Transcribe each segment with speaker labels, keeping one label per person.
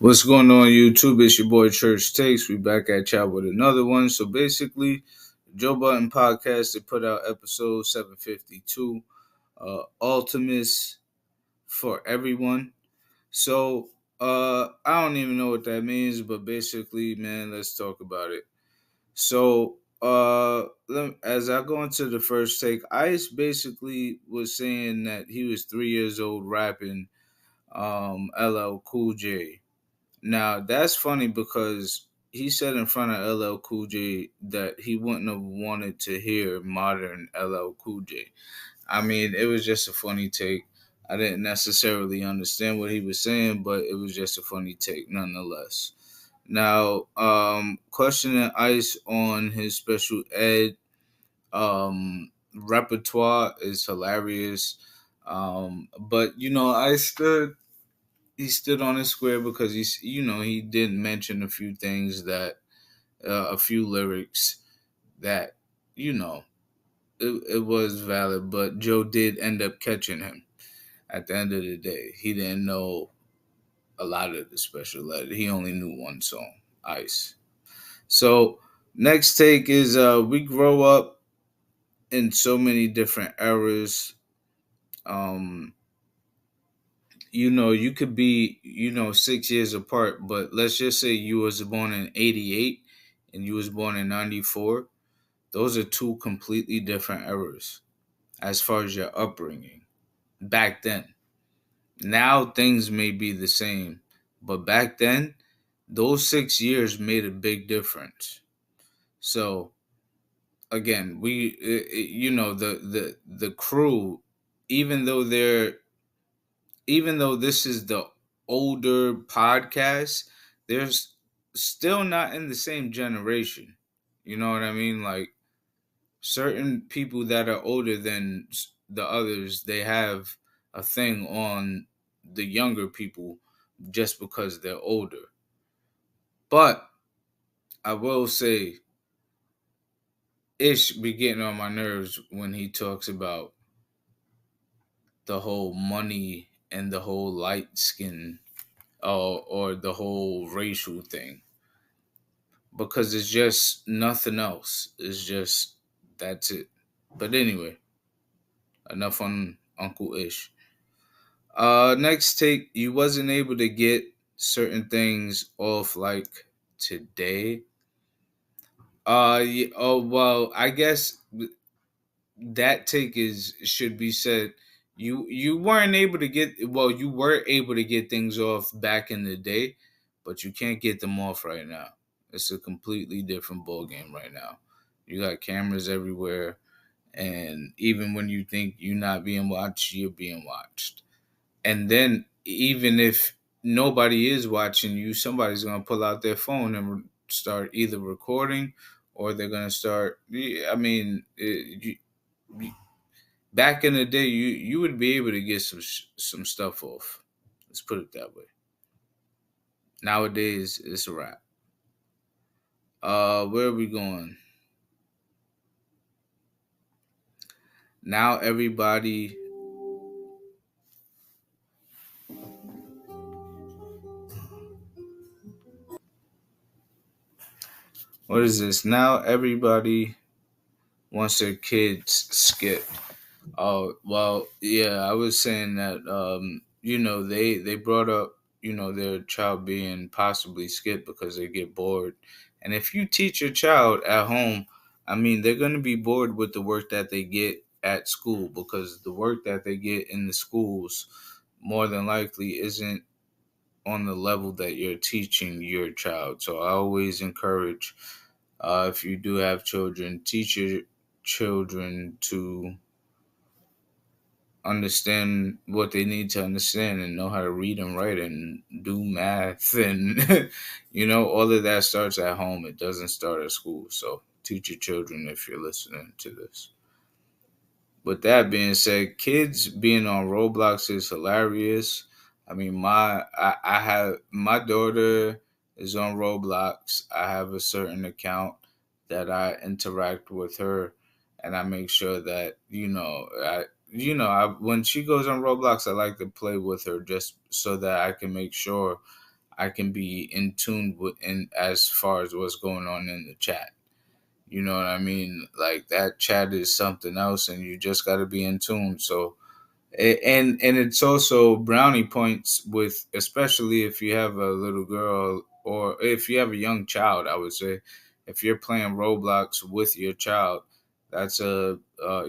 Speaker 1: What's going on YouTube? It's your boy Church Takes. We back at y'all with another one. So basically, Joe Button Podcast, they put out episode 752, Altimas For Everyone. So I don't even know what that means, but basically, man, let's talk about it. So as I go into the first take, Ice basically was saying that he was 3 years old rapping LL Cool J. Now that's funny because he said in front of LL Cool J that he wouldn't have wanted to hear modern LL Cool J. I mean, it was just a funny take. I didn't necessarily understand what he was saying, but it was just a funny take nonetheless. Now, questioning Ice on his special ed repertoire is hilarious. But he stood on his square because he did mention a few things that a few lyrics that you know it was valid, but Joe did end up catching him at the end of the day. He didn't know a lot of the special ed. He only knew one song, Ice. So next take is we grow up in so many different eras. um you could be, 6 years apart, but let's just say you was born in 88 and you was born in 94. Those are two completely different eras as far as your upbringing back then. Now things may be the same, but back then, those 6 years made a big difference. So again, the crew, even though they're even though this is the older podcast, there's still not in the same generation. You know what I mean? Like certain people that are older than the others, they have a thing on the younger people just because they're older. But I will say, Ish be getting on my nerves when he talks about the whole money and the whole light skin, or the whole racial thing, because it's just nothing else. It's just that's it. But anyway, enough on Uncle Ish. Next take, you wasn't able to get certain things off like today. Oh well, I guess that take is should be said. You weren't able to get, well, you were able to get things off back in the day, but you can't get them off right now. It's a completely different ball game right now. You got cameras everywhere, and even when you think you're not being watched, you're being watched. And then even if nobody is watching you, somebody's gonna pull out their phone and start either recording, or they're gonna start. I mean, back in the day, you would be able to get some stuff off. Let's put it that way. Nowadays, it's a wrap. Where are we going? Now everybody. What is this? Now everybody wants their kids skipped. Oh well, yeah. I was saying that they brought up, their child being possibly skipped because they get bored, and if you teach your child at home, I mean they're going to be bored with the work that they get at school, because the work that they get in the schools more than likely isn't on the level that you're teaching your child. So I always encourage, if you do have children, teach your children to understand what they need to understand and know how to read and write and do math, and all of that starts at home. It doesn't start at school. So teach your children if you're listening to this. With that being said, kids being on Roblox is hilarious. I mean, I have my daughter is on Roblox. I have a certain account that I interact with her, and I make sure that when she goes on Roblox, I like to play with her just so that I can make sure I can be in tune with in as far as what's going on in the chat. You know what I mean? Like that chat is something else, and you just got to be in tune. So, and it's also brownie points with, especially if you have a little girl or if you have a young child. I would say, if you're playing Roblox with your child, that's you're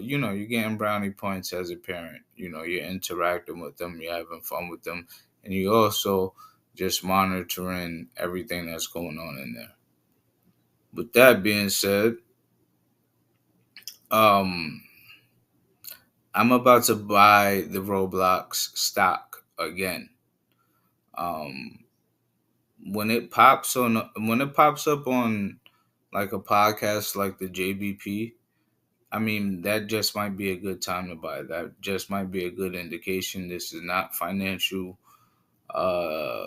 Speaker 1: getting brownie points as a parent. You're interacting with them, you're having fun with them, and you also just monitoring everything that's going on in there. With that being said, um, I'm about to buy the Roblox stock again. Um, when it pops up on like a podcast like the JBP, I mean that just might be a good time to buy. That just might be a good indication. This is not financial uh,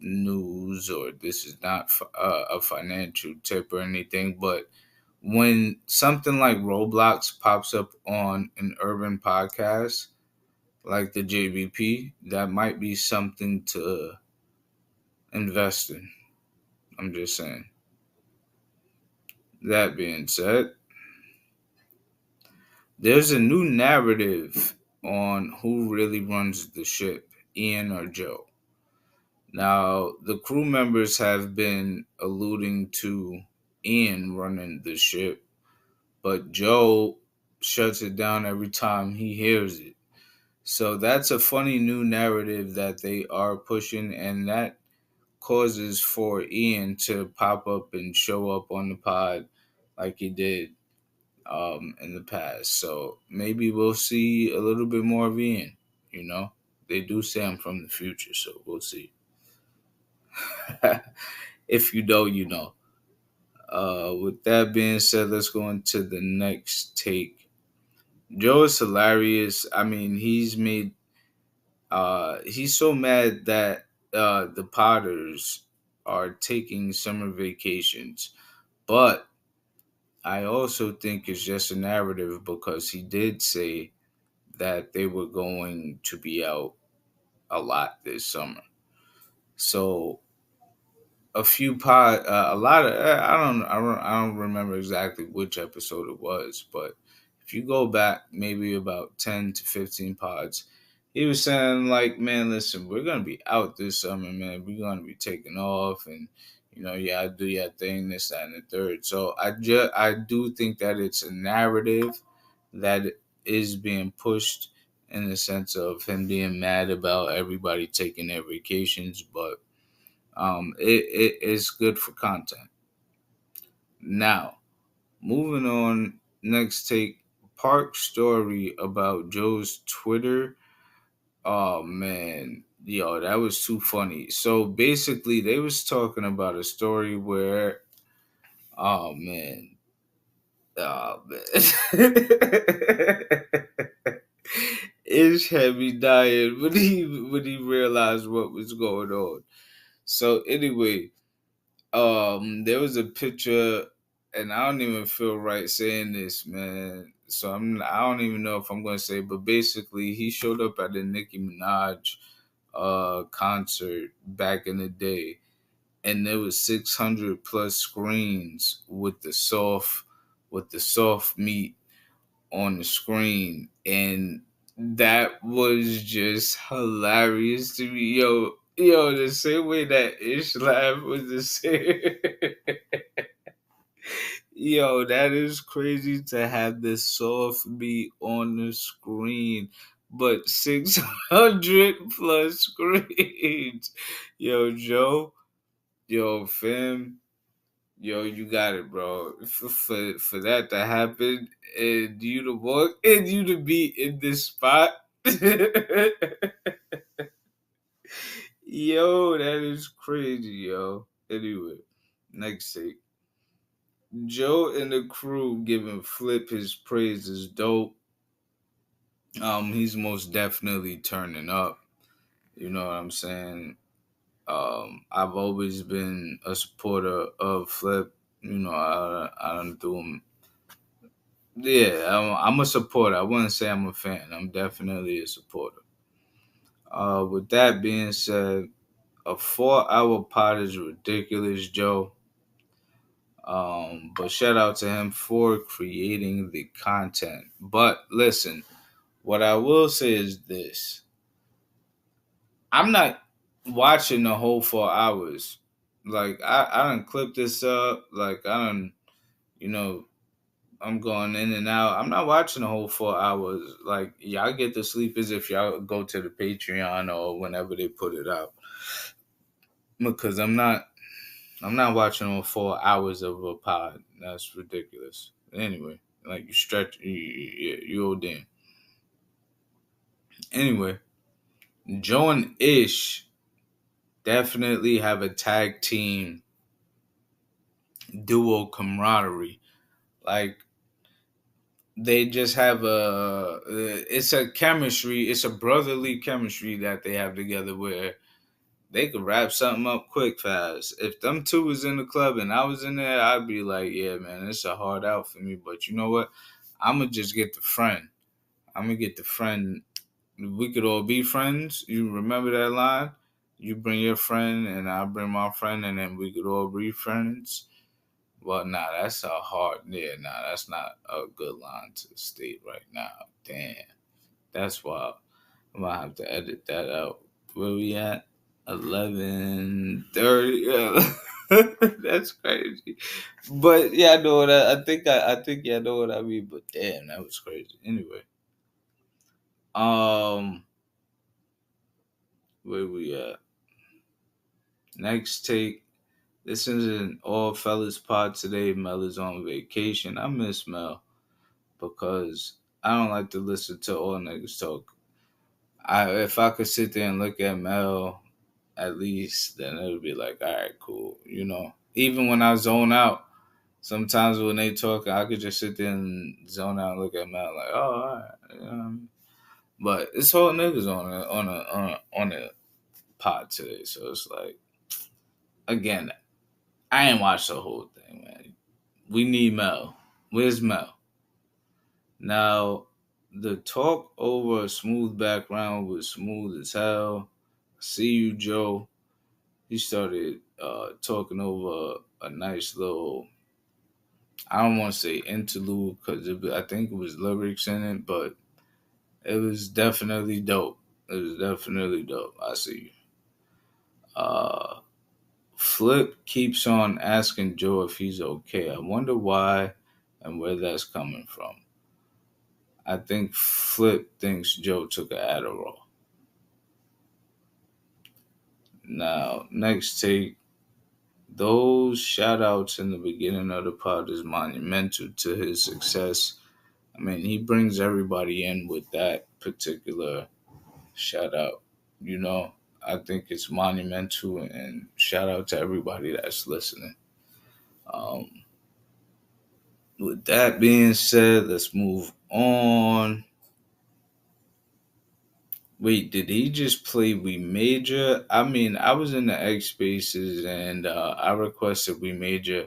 Speaker 1: news, or this is not a financial tip or anything, but when something like Roblox pops up on an urban podcast like the JBP, that might be something to invest in. I'm just saying. That being said, there's a new narrative on who really runs the ship, Ian or Joe. Now, the crew members have been alluding to Ian running the ship, but Joe shuts it down every time he hears it. So that's a funny new narrative that they are pushing, and that causes for Ian to pop up and show up on the pod like he did in the past. So maybe we'll see a little bit more of Ian. You know, they do say I'm from the future, so we'll see. If you know, you know. With that being said, let's go into the next take. Joe is hilarious. I mean, he's so mad that the Potters are taking summer vacations, but I also think it's just a narrative because he did say that they were going to be out a lot this summer. So a lot of I don't remember exactly which episode it was, but if you go back maybe about 10 to 15 pods, he was saying like, man, listen, we're gonna be out this summer, man. We're gonna be taking off, and yeah, do your thing, this, that, and the third. So I do think that it's a narrative that is being pushed in the sense of him being mad about everybody taking their vacations, but it is good for content. Now, moving on, next take Park story about Joe's Twitter. Oh man, yo, that was too funny. So basically, they was talking about a story where, oh man, oh man, Ish had me dying when he realized what was going on. So anyway, there was a picture, and I don't even feel right saying this, man. So I don't even know if I'm gonna say, but basically, he showed up at the Nicki Minaj concert back in the day, and there was 600 plus screens with the soft meat on the screen, and that was just hilarious to me. Yo, the same way that Ish laugh was the same. Yo, that is crazy to have this soft meat on the screen, but 600 plus screens. Yo, Joe, yo, fam, yo, you got it, bro. For that to happen, and you to walk, and you to be in this spot. Yo, that is crazy, yo. Anyway, next take. Joe and the crew giving Flip his praise is dope. He's most definitely turning up. You know what I'm saying? I've always been a supporter of Flip. I don't do him. Yeah, I'm a supporter. I wouldn't say I'm a fan. I'm definitely a supporter. With that being said, A 4 hour pod is ridiculous, Joe. But shout out to him for creating the content. But listen, what I will say is this: I'm not watching the whole 4 hours. Like I done clip this up. Like I done, you know, I'm going in and out. I'm not watching the whole 4 hours. Like y'all get to sleep as if y'all go to the Patreon or whenever they put it out. Because I'm not watching all 4 hours of a pod. That's ridiculous. Anyway, like you stretch, you old damn. Anyway, Joe and Ish definitely have a tag team duo camaraderie. Like they just have it's a chemistry, it's a brotherly chemistry that they have together where they could wrap something up quick, fast. If them two was in the club and I was in there, I'd be like, yeah, man, it's a hard out for me. But you know what? I'm gonna just get the friend. I'm gonna get the friend. We could all be friends. You remember that line? You bring your friend and I bring my friend, and then we could all be friends. Well, nah, that's a hard. Yeah, nah, that's not a good line to state right now. Damn, that's wild. I'm gonna have to edit that out. Where we at? 11:30. Yeah. That's crazy. But yeah, I know what I think yeah, I know what I mean. But damn, that was crazy. Anyway, um, where we at? Next take. This is an all fellas pod today. Mel is on vacation. I miss Mel because I don't like to listen to all niggas talk. If I could sit there and look at Mel at least, then it would be like, all right, cool. You know, even when I zone out, sometimes when they talk, I could just sit there and zone out and look at Mel like, oh, all right. You know what I mean? But it's all niggas on a pod today, so it's like, again, I ain't watched the whole thing, man. We need Mel. Where's Mel? Now, the talk over a smooth background was smooth as hell. See you, Joe. He started talking over a nice little, I don't want to say interlude because I think it was lyrics in it, but it was definitely dope. It was definitely dope. I see you. Flip keeps on asking Joe if he's okay. I wonder why and where that's coming from. I think Flip thinks Joe took an Adderall. Now, next take. Those shout outs in the beginning of the pod is monumental to his success. I mean, he brings everybody in with that particular shout out. You know, I think it's monumental and shout out to everybody that's listening. Um, with that being said, let's move on. Wait, did he just play We Major? I mean, I was in the X Spaces and I requested We Major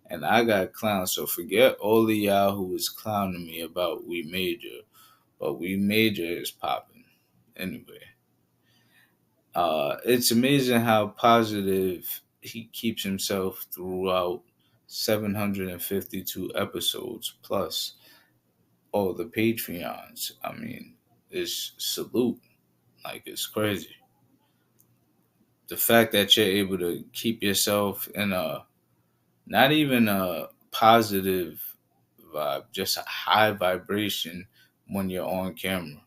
Speaker 1: and I got clowned. So forget all of y'all who was clowning me about We Major. But We Major is popping. Anyway, it's amazing how positive he keeps himself throughout 752 episodes plus all the Patreons. I mean, it's salute. Like, it's crazy. The fact that you're able to keep yourself in a, not even a positive vibe, just a high vibration when you're on camera.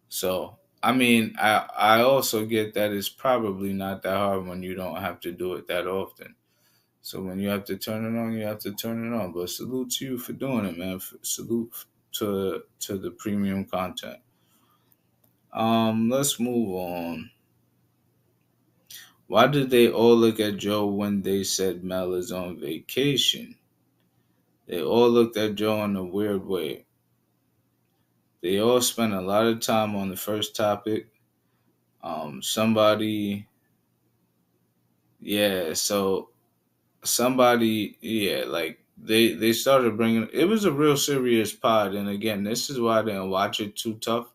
Speaker 1: So, I mean, I also get that it's probably not that hard when you don't have to do it that often. So when you have to turn it on, you have to turn it on. But salute to you for doing it, man. Salute to the premium content. Let's move on. Why did they all look at Joe when they said Mel is on vacation? They all looked at Joe in a weird way. They all spent a lot of time on the first topic. Somebody, yeah, so somebody, yeah, like they started bringing. It was a real serious pod, and again, this is why I didn't watch it too tough.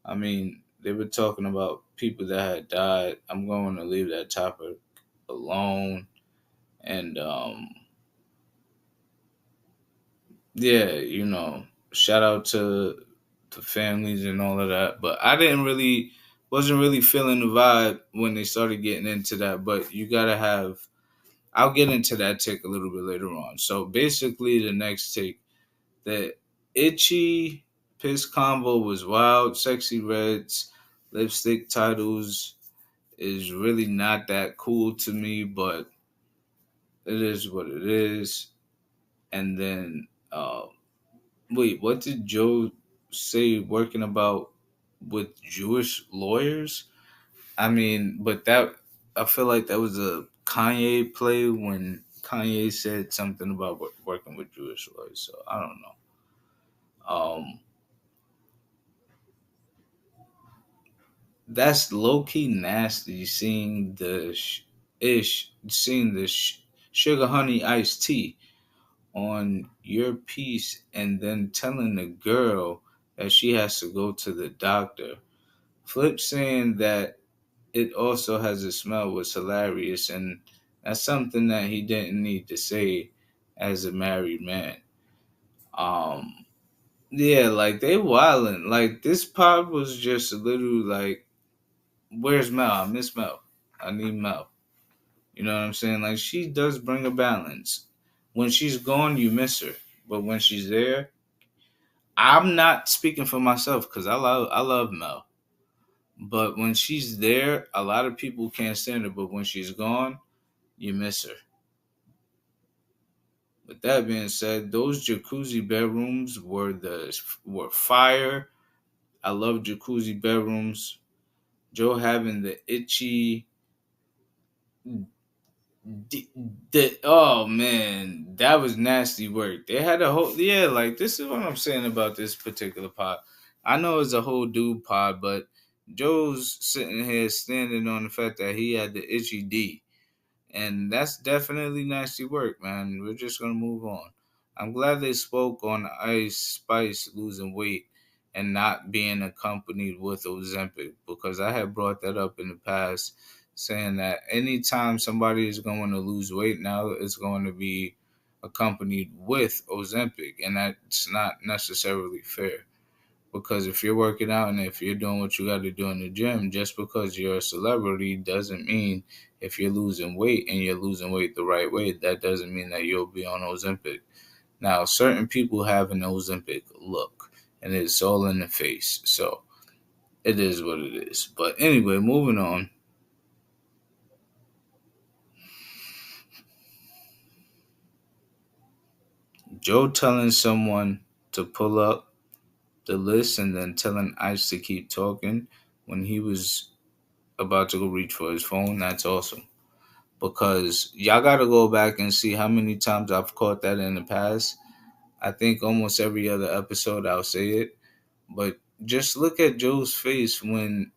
Speaker 1: I mean, they were talking about people that had died. I'm going to leave that topic alone. And yeah, shout out to the families and all of that. But I didn't really wasn't really feeling the vibe when they started getting into that. But you gotta have. I'll get into that take a little bit later on. So basically, the next take, the itchy piss combo was wild. Sexy Reds lipstick titles is really not that cool to me, but it is what it is. And then, wait, what did Joe say working about with Jewish lawyers? I mean, but that I feel like that was a Kanye play when Kanye said something about working with Jewish lawyers. So I don't know. That's low key nasty. Seeing the sugar honey iced tea on your piece, and then telling the girl that she has to go to the doctor. Flip saying that it also has a smell was hilarious, and that's something that he didn't need to say as a married man. Um, yeah, like they wildin'. Like this pod was just a little like, where's Mel? I miss Mel. I need Mel. You know what I'm saying? Like she does bring a balance. When she's gone, you miss her, but when she's there, I'm not speaking for myself because I love Mel. But when she's there, a lot of people can't stand her. But when she's gone, you miss her. With that being said, those jacuzzi bedrooms were fire. I love jacuzzi bedrooms. Joe having the itchy. Oh man, that was nasty work. They had a whole like this is what I'm saying about this particular pod. I know it's a whole dude pod, but Joe's sitting here standing on the fact that he had the itchy D. And that's definitely nasty work, man. We're just gonna move on. I'm glad they spoke on Ice Spice losing weight and not being accompanied with Ozempic because I had brought that up in the past, saying that anytime somebody is going to lose weight now, it's going to be accompanied with Ozempic, and that's not necessarily fair. Because if you're working out and if you're doing what you got to do in the gym, just because you're a celebrity doesn't mean if you're losing weight and you're losing weight the right way, that doesn't mean that you'll be on Ozempic. Now, certain people have an Ozempic look, and it's all in the face. So it is what it is. But anyway, moving on. Joe telling someone to pull up the list and then telling Ice to keep talking when he was about to go reach for his phone. That's awesome. Because y'all got to go back and see how many times I've caught that in the past. I think almost every other episode I'll say it. But just look at Joe's face when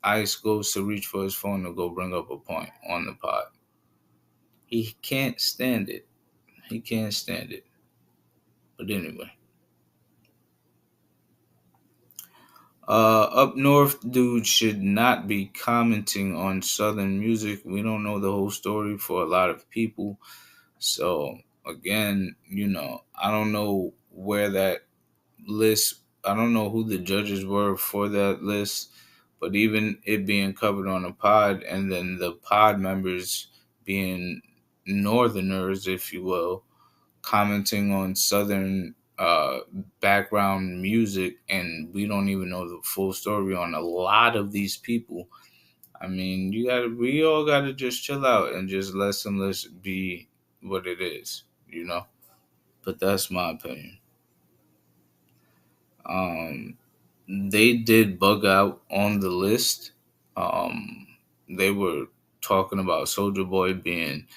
Speaker 1: Ice goes to reach for his phone to go bring up a point on the pod. He can't stand it. He can't stand it. But anyway. Up north dude should not be commenting on southern music. We don't know the whole story for a lot of people. So again, I don't know where that list. I don't know who the judges were for that list, but even it being covered on a pod, and then the pod members being northerners, if you will, commenting on southern background music, and we don't even know the full story on a lot of these people. I mean, we all gotta just chill out and just let some list be what it is. But that's my opinion. Um, they did bug out on the list. Um, they were talking about Soldier Boy being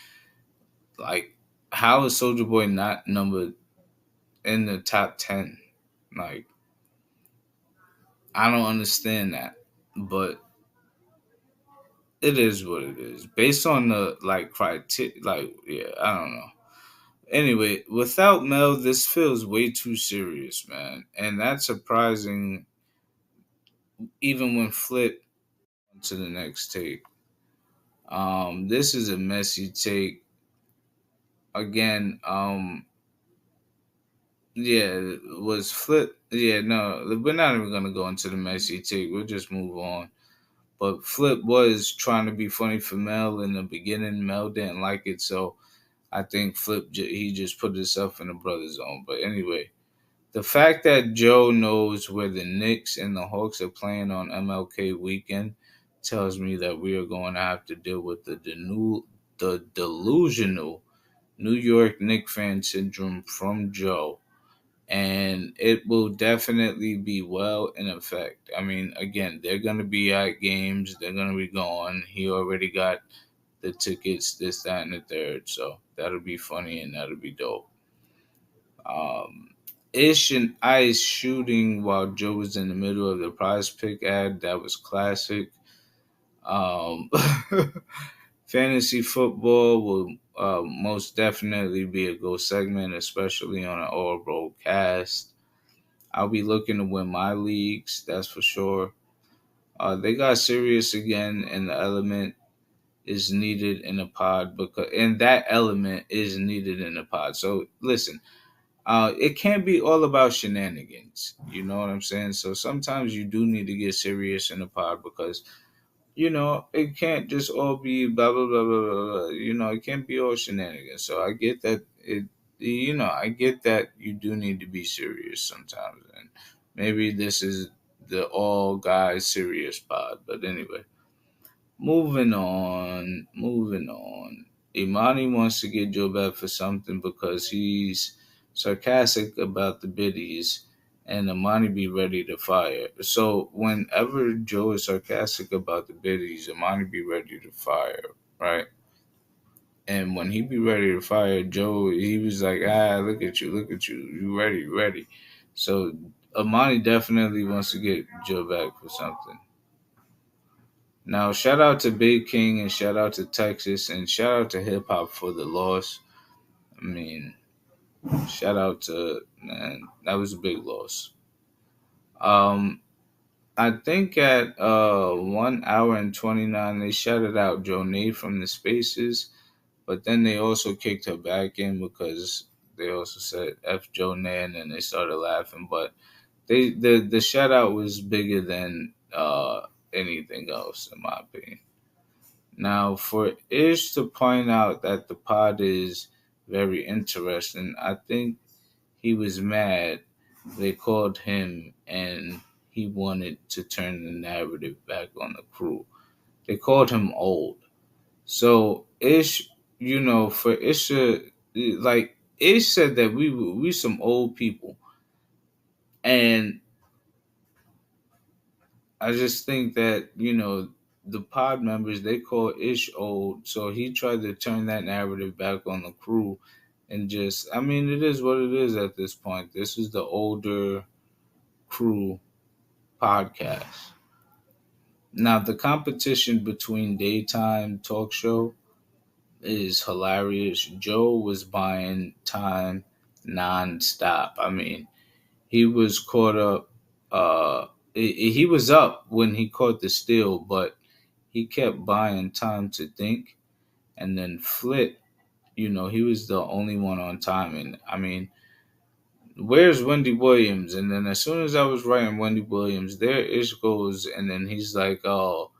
Speaker 1: like, how is Soldier Boy not numbered in the top 10? Like, I don't understand that, but it is what it is. Based on the like criteria, like yeah, I don't know. Anyway, without Mel, this feels way too serious, man, and that's surprising. even when Flip to the next take. This is a messy take. Again, yeah, was Flip. Yeah, no, we're not even gonna go into the messy take. We'll just move on. But Flip was trying to be funny for Mel in the beginning. Mel didn't like it, so I think he just put himself in the brother zone. But anyway, the fact that Joe knows where the Knicks and the Hawks are playing on MLK weekend tells me that we are going to have to deal with the delusional New York Knicks fan syndrome from Joe. And it will definitely be well in effect. I mean, again, they're going to be at games. They're going to be going. He already got the tickets, this, that, and the third. So that'll be funny and that'll be dope. Ish and Ice shooting while Joe was in the middle of the prize pick ad. That was classic. Um, fantasy football will most definitely be a go segment, especially on an all broadcast. I'll be looking to win my leagues, that's for sure. They got serious again, and the element is needed in a pod and that element is needed in a pod. So listen, it can't be all about shenanigans. You know what I'm saying? So sometimes you do need to get serious in a pod because it can't just all be blah blah blah blah blah. Blah. It can't be all shenanigans. So I get that it. I get that you do need to be serious sometimes, and maybe this is the all guys serious pod. But anyway, moving on. Imani wants to get Joe back for something because he's sarcastic about the biddies, and Imani be ready to fire. So whenever Joe is sarcastic about the biddies, Imani be ready to fire, right? And when he be ready to fire Joe, he was like, look at you, you ready. So Imani definitely wants to get Joe back for something. Now, shout out to Big King and shout out to Texas and shout out to Hip Hop for the loss. I mean, shout out to, man, that was a big loss. Um, I think at 1 hour and 29, they shouted out Jonee from the Spaces, but then they also kicked her back in because they also said F Jonee and then they started laughing. But the shout out was bigger than anything else, in my opinion. Now, for Ish to point out that the pod is very interesting, I think he was mad they called him and he wanted to turn the narrative back on the crew. They called him old. So Ish, for Ish, like Ish said that we some old people, and I just think that, the pod members, they call Ish old. So he tried to turn that narrative back on the crew and just, I mean, it is what it is at this point. This is the older crew podcast. Now, the competition between daytime talk show is hilarious. Joe was buying time nonstop. I mean, he was caught up. He was up when he caught the steal, but he kept buying time to think. And then Flip, he was the only one on time. And I mean, where's Wendy Williams? And then as soon as I was writing Wendy Williams, there Ish goes, and then he's like, oh,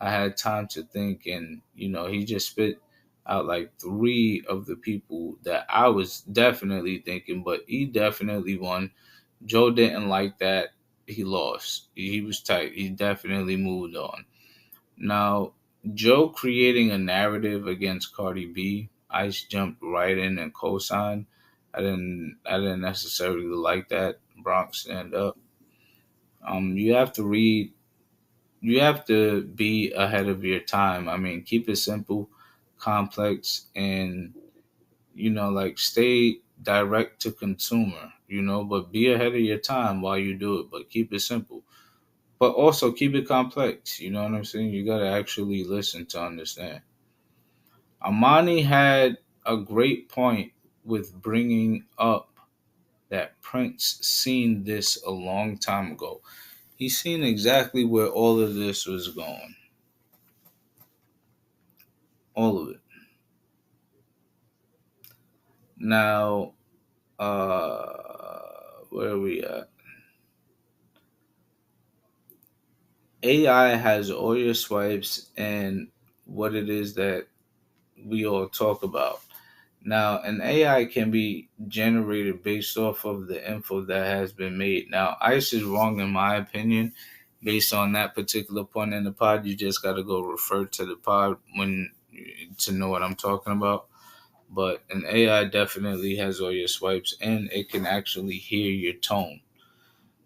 Speaker 1: I had time to think. And, he just spit out like three of the people that I was definitely thinking, but he definitely won. Joe didn't like that. He lost. He was tight. He definitely moved on. Now, Joe creating a narrative against Cardi B, Ice jumped right in and co-signed. I didn't necessarily like that. Bronx stand up. You have to read. You have to be ahead of your time. I mean, keep it simple, complex, and like stay direct to consumer. But be ahead of your time while you do it. But keep it simple. But also keep it complex. You know what I'm saying? You gotta actually listen to understand. Amani had a great point with bringing up that Prince seen this a long time ago. He's seen exactly where all of this was going. All of it. Now, where are we at? AI has all your swipes and what it is that we all talk about. Now, an AI can be generated based off of the info that has been made. Now, ICE is wrong in my opinion. Based on that particular point in the pod, you just got to go refer to the pod when to know what I'm talking about. But an AI definitely has all your swipes and it can actually hear your tone.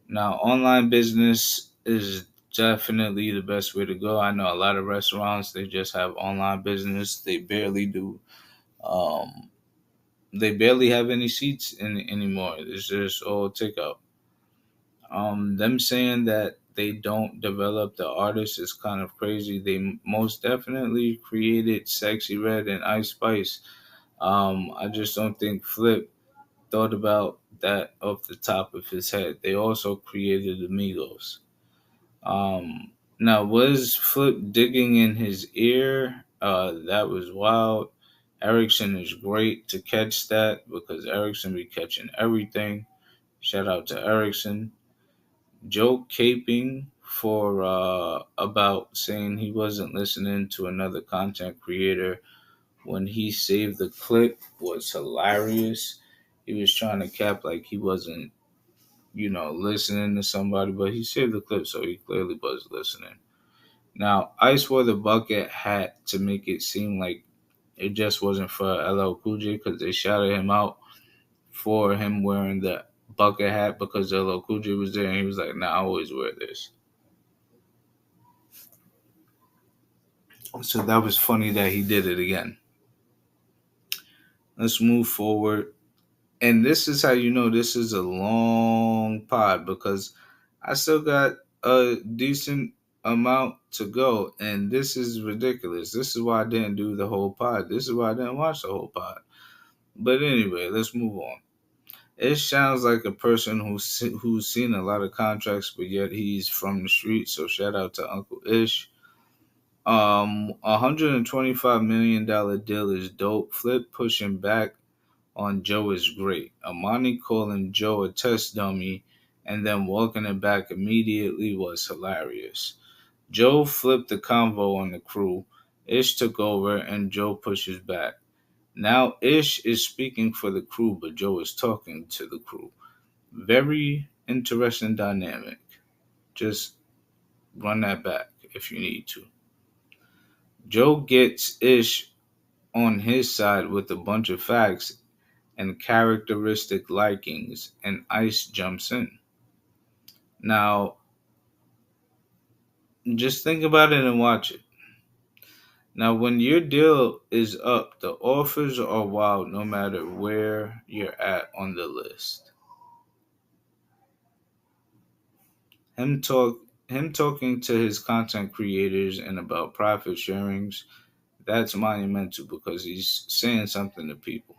Speaker 1: Now, online business is definitely the best way to go. I know a lot of restaurants they just have online business. Um, they barely have any seats anymore. It's just all takeout. Them saying that they don't develop the artists is kind of crazy. They most definitely created Sexy Red and Ice Spice. I just don't think Flip thought about that off the top of his head. They also created Amigos. Now was Flip digging in his ear? That was wild. Erickson is great to catch that because Erickson be catching everything. Shout out to Erickson. Joe caping for about saying he wasn't listening to another content creator when he saved the clip was hilarious. He was trying to cap like he wasn't, listening to somebody, but he saved the clip, so he clearly was listening. Now, Ice wore the bucket hat to make it seem like it just wasn't for LL Cool J because they shouted him out for him wearing the bucket hat because LL Cool J was there, and he was like, "Nah, I always wear this." So that was funny that he did it again. Let's move forward. And this is how you know this is a long pod because I still got a decent amount to go. And this is ridiculous. This is why I didn't do the whole pod. This is why I didn't watch the whole pod. But anyway, let's move on. It sounds like a person who's seen a lot of contracts, but yet he's from the street. So shout out to Uncle Ish. $125 million deal is dope. Flip pushing back on Joe is great. Amani calling Joe a test dummy and then walking it back immediately was hilarious. Joe flipped the convo on the crew. Ish took over and Joe pushes back. Now Ish is speaking for the crew, but Joe is talking to the crew. Very interesting dynamic. Just run that back if you need to. Joe gets Ish on his side with a bunch of facts and characteristic likings, and Ice jumps in. Now, just think about it and watch it. Now, when your deal is up, the offers are wild no matter where you're at on the list. Him talk him talking to his content creators and about profit sharings, that's monumental because he's saying something to people.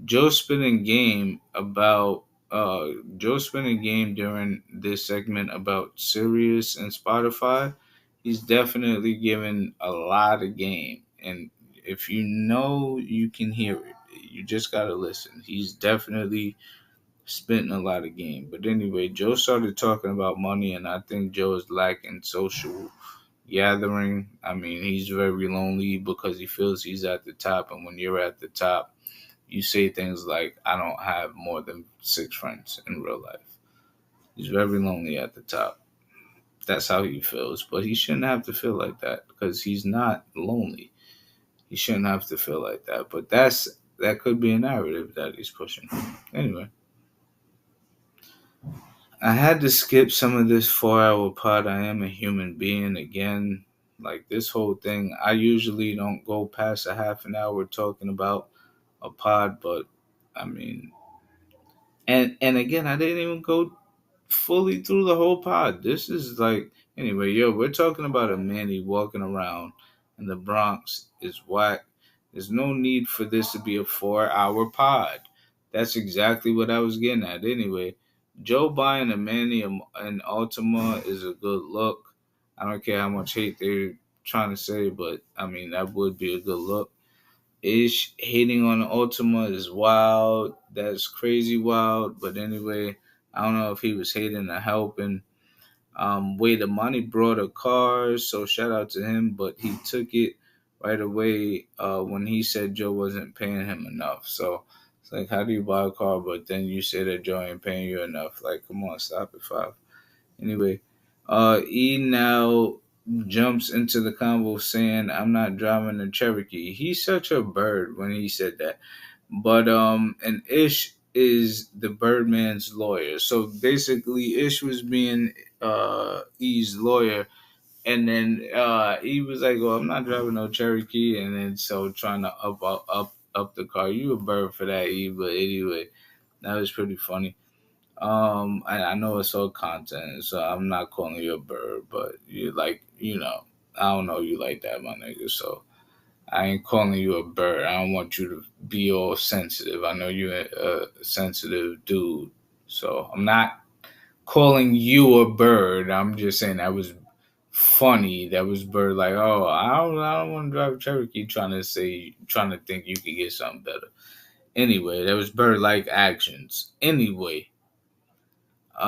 Speaker 1: Joe spinning game about Joe spinning game during this segment about Sirius and Spotify. He's definitely given a lot of game, and if you know, you can hear it. You just gotta listen. He's definitely spitting a lot of game. But anyway, Joe started talking about money, and I think Joe is lacking social gathering. I mean, he's very lonely because he feels he's at the top, and when you're at the top you say things like, I don't have more than 6 friends in real life. He's very lonely at the top. That's how he feels. But he shouldn't have to feel like that because he's not lonely. He shouldn't have to feel like that. But that could be a narrative that he's pushing. Anyway, I had to skip some of this 4 hour pod. I am a human being again. Like this whole thing, I usually don't go past a half an hour talking about a pod, but I mean, and again, I didn't even go fully through the whole pod. This is like anyway, yo, we're talking about a Manny walking around in the Bronx is whack. There's no need for this to be a 4 hour pod. That's exactly what I was getting at. Anyway, Joe buying a Manny and Altima is a good look. I don't care how much hate they're trying to say, but I mean that would be a good look. Ish hating on Ultima is wild. That's crazy wild. But anyway, I don't know if he was hating or helping. Way the money brought a car, so shout out to him. But he took it right away when he said Joe wasn't paying him enough. So it's like, how do you buy a car, but then you say that Joe ain't paying you enough? Like, come on, stop it, five. Anyway, E now jumps into the convo saying, "I'm not driving a Cherokee." He's such a bird when he said that. But and Ish is the Birdman's lawyer. So basically, Ish was being E's lawyer, and then he was like, "Well, I'm not driving no Cherokee," and then so trying to up the car. You a bird for that, E. But anyway, that was pretty funny. I know it's all content, so I'm not calling you a bird, but you like, I don't know you like that, my nigga. So I ain't calling you a bird. I don't want you to be all sensitive. I know you're a sensitive dude, so I'm not calling you a bird. I'm just saying that was funny. That was bird like, oh, I don't want to drive a Cherokee. Trying to think you could get something better. Anyway, that was bird like actions. Anyway. Where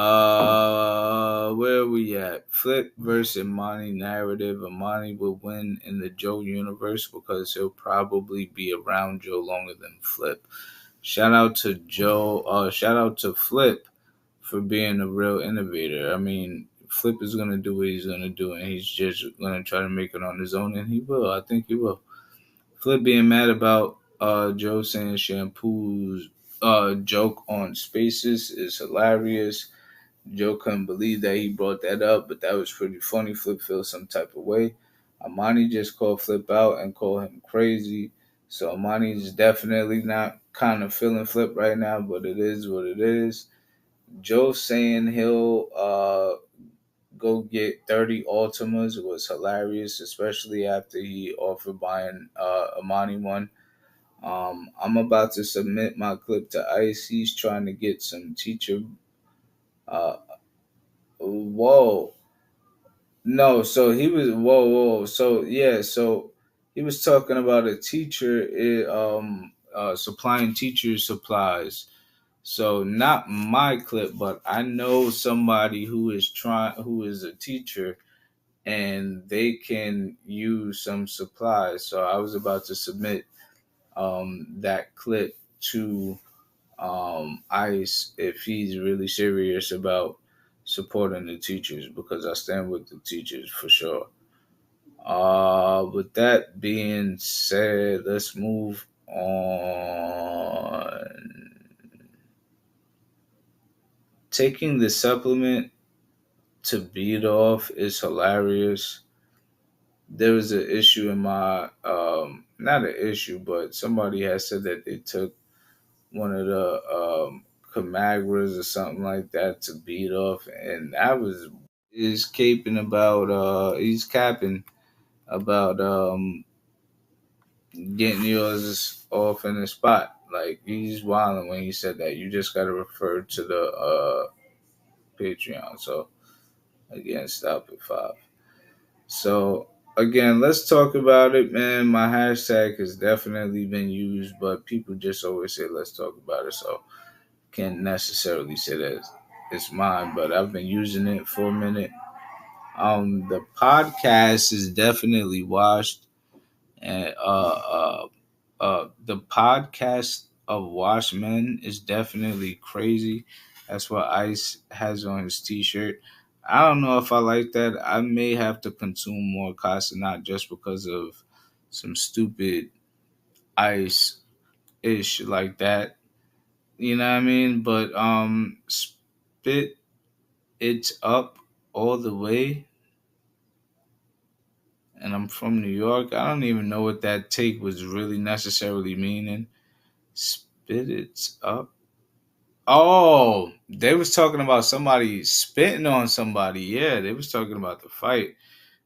Speaker 1: are we at? Flip versus Imani narrative. Imani will win in the Joe universe because he'll probably be around Joe longer than Flip. Shout out to Joe. Shout out to Flip for being a real innovator. I mean, Flip is gonna do what he's gonna do, and he's just gonna try to make it on his own, and he will. I think he will. Flip being mad about Joe saying shampoo's joke on Spaces is hilarious. Joe couldn't believe that he brought that up, but that was pretty funny. Flip feels some type of way. Amani just called Flip out and called him crazy. So Amani is definitely not kind of feeling Flip right now, but it is what it is. Joe saying he'll go get 30 Altimas was hilarious, especially after he offered buying Amani one. I'm about to submit my clip to Ice. He's trying to get some teacher. Uh, whoa. No, so he was whoa. So yeah, so he was talking about a teacher supplying teacher supplies. So not my clip, but I know somebody who is a teacher and they can use some supplies. So I was about to submit that clip to Ice if he's really serious about supporting the teachers because I stand with the teachers for sure. With that being said, let's move on. Taking the supplement to beat off is hilarious. There was an issue in my not an issue, but somebody has said that they took one of the Camagras or something like that to beat off, and that was is caping about he's capping about getting yours off in the spot. Like he's wilding when he said that. You just got to refer to the Patreon. So again, stop at five. So again, let's talk about it, man. My hashtag has definitely been used, but people just always say let's talk about it. So can't necessarily say that it's mine, but I've been using it for a minute. The podcast is definitely washed, and the podcast of Watchmen is definitely crazy. That's what Ice has on his T-shirt. I don't know if I like that. I may have to consume more Casa, not just because of some stupid Ice ish like that. You know what I mean? But spit it's up all the way. And I'm from New York. I don't even know what that take was really necessarily meaning. Spit it's up. Oh, they was talking about somebody spitting on somebody. Yeah, they was talking about the fight.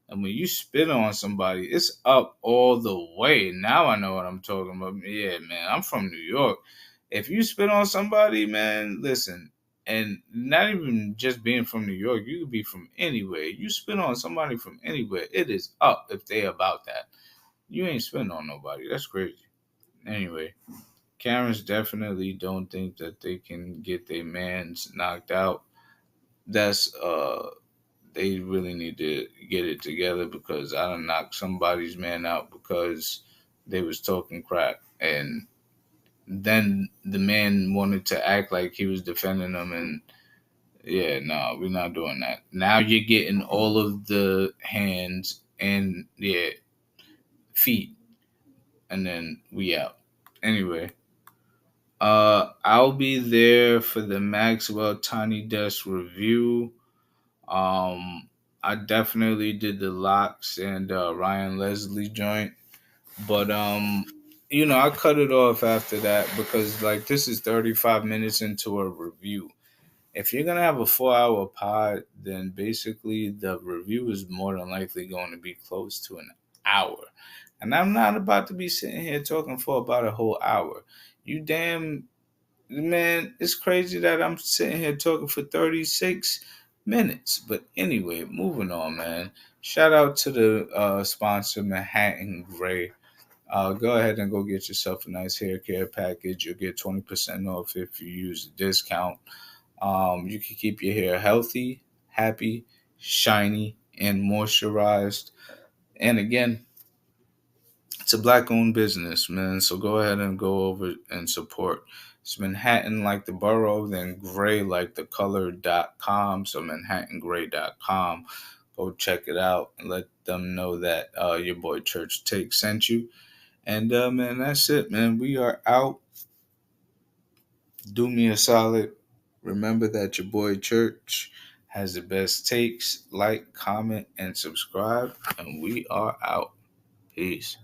Speaker 1: And when you spit on somebody, it's up all the way. Now I know what I'm talking about. Yeah, man, I'm from New York. If you spit on somebody, man, listen, And not even just being from New York, you could be from anywhere. You spit on somebody from anywhere, it is up if they about that. You ain't spitting on nobody. That's crazy. Anyway, Karens definitely don't think that they can get their mans knocked out. That's they really need to get it together because I done knocked somebody's man out because they was talking crap, and then the man wanted to act like he was defending them, and yeah, no, we're not doing that. Now you're getting all of the hands and yeah, feet, and then we out. Anyway, I'll be there for the Maxwell Tiny Desk review. Um, I definitely did the locks and Ryan Leslie joint, but I cut it off after that because like this is 35 minutes into a review. If you're gonna have a 4 hour pod, then basically the review is more than likely going to be close to an hour. And I'm not about to be sitting here talking for about a whole hour. You damn man, it's crazy that I'm sitting here talking for 36 minutes. But anyway, moving on, man. Shout out to the sponsor, Manhattan Gray. Go ahead and go get yourself a nice hair care package. You'll get 20% off if you use the discount. You can keep your hair healthy, happy, shiny, and moisturized. And again, it's a black owned business, man. So go ahead and go over and support. It's Manhattan like the borough, then gray like the color.com. So manhattangray.com. Go check it out and let them know that your boy Church Take sent you. And man, that's it, man. We are out. Do me a solid. Remember that your boy Church has the best takes. Like, comment, and subscribe. And we are out. Peace.